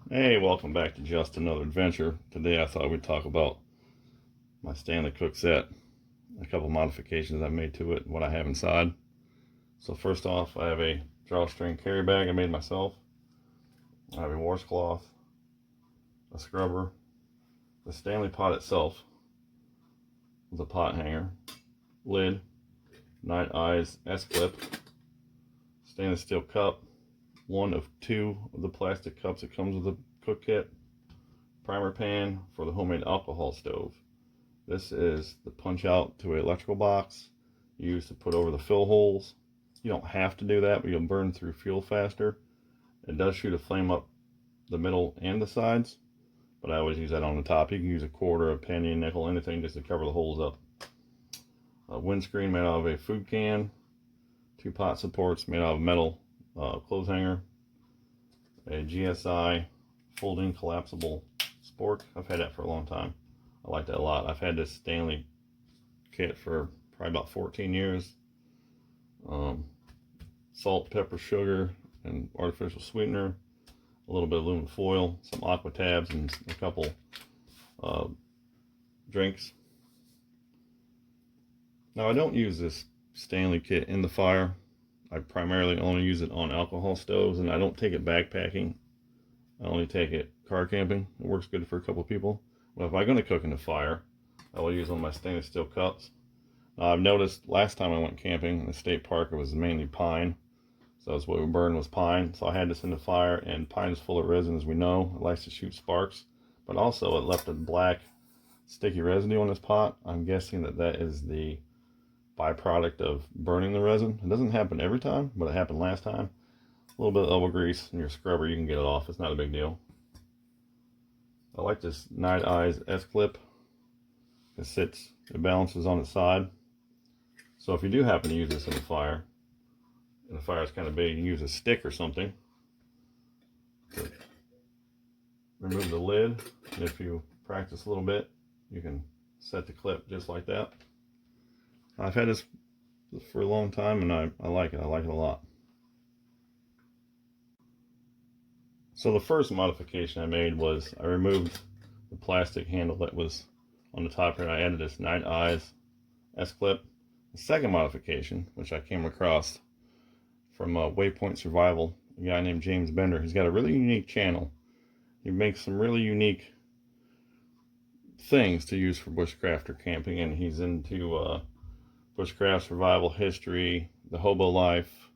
Hey, welcome back to Just Another Adventure. Today I thought we'd talk about my Stanley Cookset, a couple modifications I've made to it, and what I have inside. So first off, I have a drawstring carry bag I made myself. I have a washcloth, a scrubber, the Stanley pot itself with a pot hanger, lid, night eyes S-clip, stainless steel cup, one of two of the plastic cups that comes with the cook kit, primer pan for the homemade alcohol stove. This is the punch out to an electrical box used to put over the fill holes. You don't have to do that, but you'll burn through fuel faster. It does shoot a flame up the middle and the sides, but I always use that on the top. You can use a quarter, a penny, a nickel, anything just to cover the holes up. A windscreen made out of a food can, two pot supports made out of metal clothes hanger, a GSI folding collapsible spork. I've had that for a long time. I like that a lot. I've had this Stanley kit for probably about 14 years. Salt, pepper, sugar, and artificial sweetener, a little bit of aluminum foil, some aqua tabs, and a couple drinks. Now I don't use this Stanley kit in the fire. I primarily only use it on alcohol stoves, and I don't take it backpacking. I only take it car camping. It works good for a couple of people. Well, if I'm going to cook in the fire, I will use one of my stainless steel cups. Now, I've noticed last time I went camping in the state park, it was mainly pine. So that's what we burned, was pine. So I had this in the fire, and pine is full of resin, as we know. It likes to shoot sparks. But also it left a black sticky residue on this pot. I'm guessing that that is the byproduct of burning the resin. It doesn't happen every time, but it happened last time. A little bit of elbow grease in your scrubber, you can get it off. It's not a big deal. I like this Night Eyes S-clip. It balances on its side. So if you do happen to use this in the fire, and the fire is kind of big, you can use a stick or something to remove the lid. And if you practice a little bit, you can set the clip just like that. I've had this for a long time, and I like it. I like it a lot. So the first modification I made was I removed the plastic handle that was on the top here. I added this Night Eyes S-clip. The second modification, which I came across from Waypoint Survival, a guy named James Bender. He's got a really unique channel. He makes some really unique things to use for bushcraft or camping, and he's into bushcraft, survival history, the hobo life,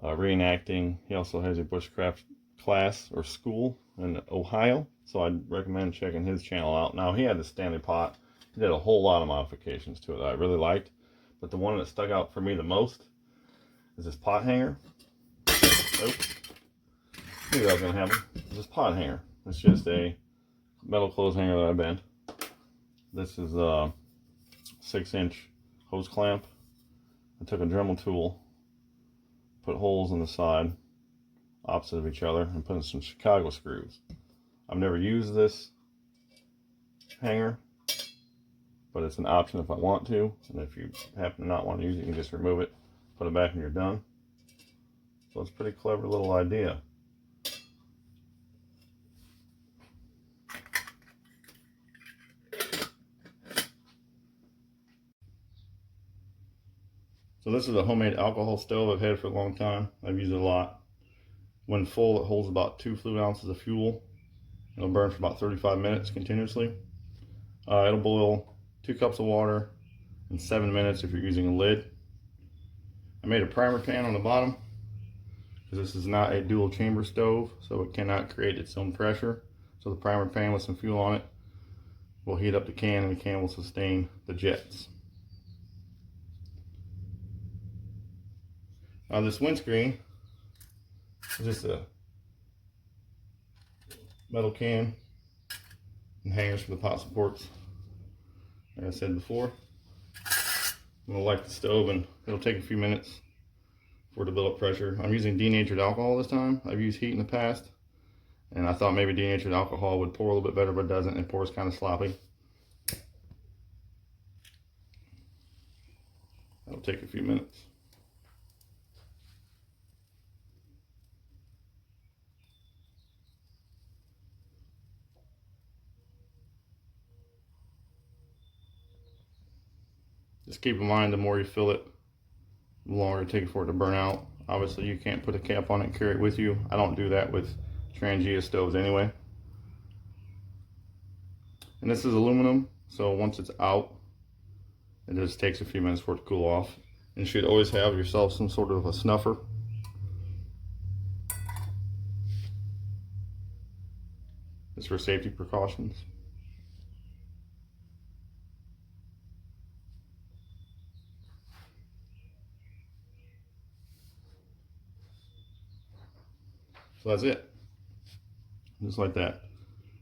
reenacting. He also has a bushcraft class or school in Ohio, so I'd recommend checking his channel out. Now, he had the Stanley pot. He did a whole lot of modifications to it that I really liked, but the one that stuck out for me the most is this pot hanger. Oops, knew that was gonna happen. This pot hanger. It's just a metal clothes hanger that I bent. This is a 6-inch hose clamp. I took a Dremel tool, put holes in the side opposite of each other, and put in some Chicago screws. I've never used this hanger, but it's an option if I want to. And if you happen to not want to use it, you can just remove it, put it back, and you're done. So it's a pretty clever little idea. So this is a homemade alcohol stove I've had for a long time. I've used it a lot. When full, it holds about 2 fluid ounces of fuel. It'll burn for about 35 minutes continuously. It'll boil 2 cups of water in 7 minutes if you're using a lid. I made a primer pan on the bottom because this is not a dual chamber stove, so it cannot create its own pressure. So the primer pan with some fuel on it will heat up the can, and the can will sustain the jets. Now this windscreen is just a metal can and hangers for the pot supports. Like I said before, I'm going to light the stove, and it'll take a few minutes for it to build up pressure. I'm using denatured alcohol this time. I've used heat in the past, and I thought maybe denatured alcohol would pour a little bit better, but it doesn't. It pours kind of sloppy. That'll take a few minutes. Just keep in mind, the more you fill it, the longer it takes for it to burn out. Obviously, you can't put a cap on it and carry it with you. I don't do that with Trangia stoves anyway. And this is aluminum, so once it's out, it just takes a few minutes for it to cool off. And you should always have yourself some sort of a snuffer. It's for safety precautions. So that's it. Just like that.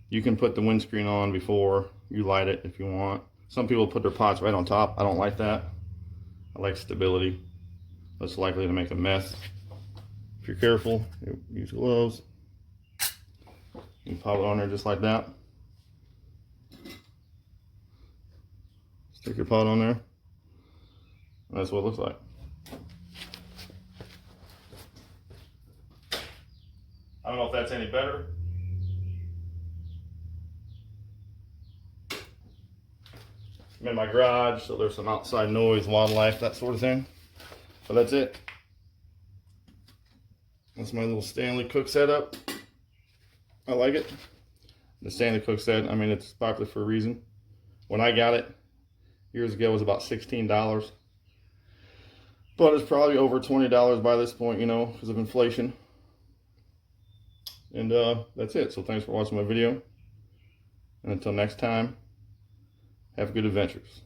You can put the windscreen on before you light it if you want. Some people put their pots right on top. I don't like that. I like stability. That's likely to make a mess. If you're careful, use gloves. You can pop it on there just like that. Stick your pot on there. That's what it looks like. I don't know if that's any better. I'm in my garage, so there's some outside noise, wildlife, that sort of thing. But that's it. That's my little Stanley Cook setup. I like it. The Stanley Cookset, I mean, it's popular for a reason. When I got it years ago, it was about $16. But it's probably over $20 by this point, you know, because of inflation. And that's it. So thanks for watching my video. And until next time, have good adventures.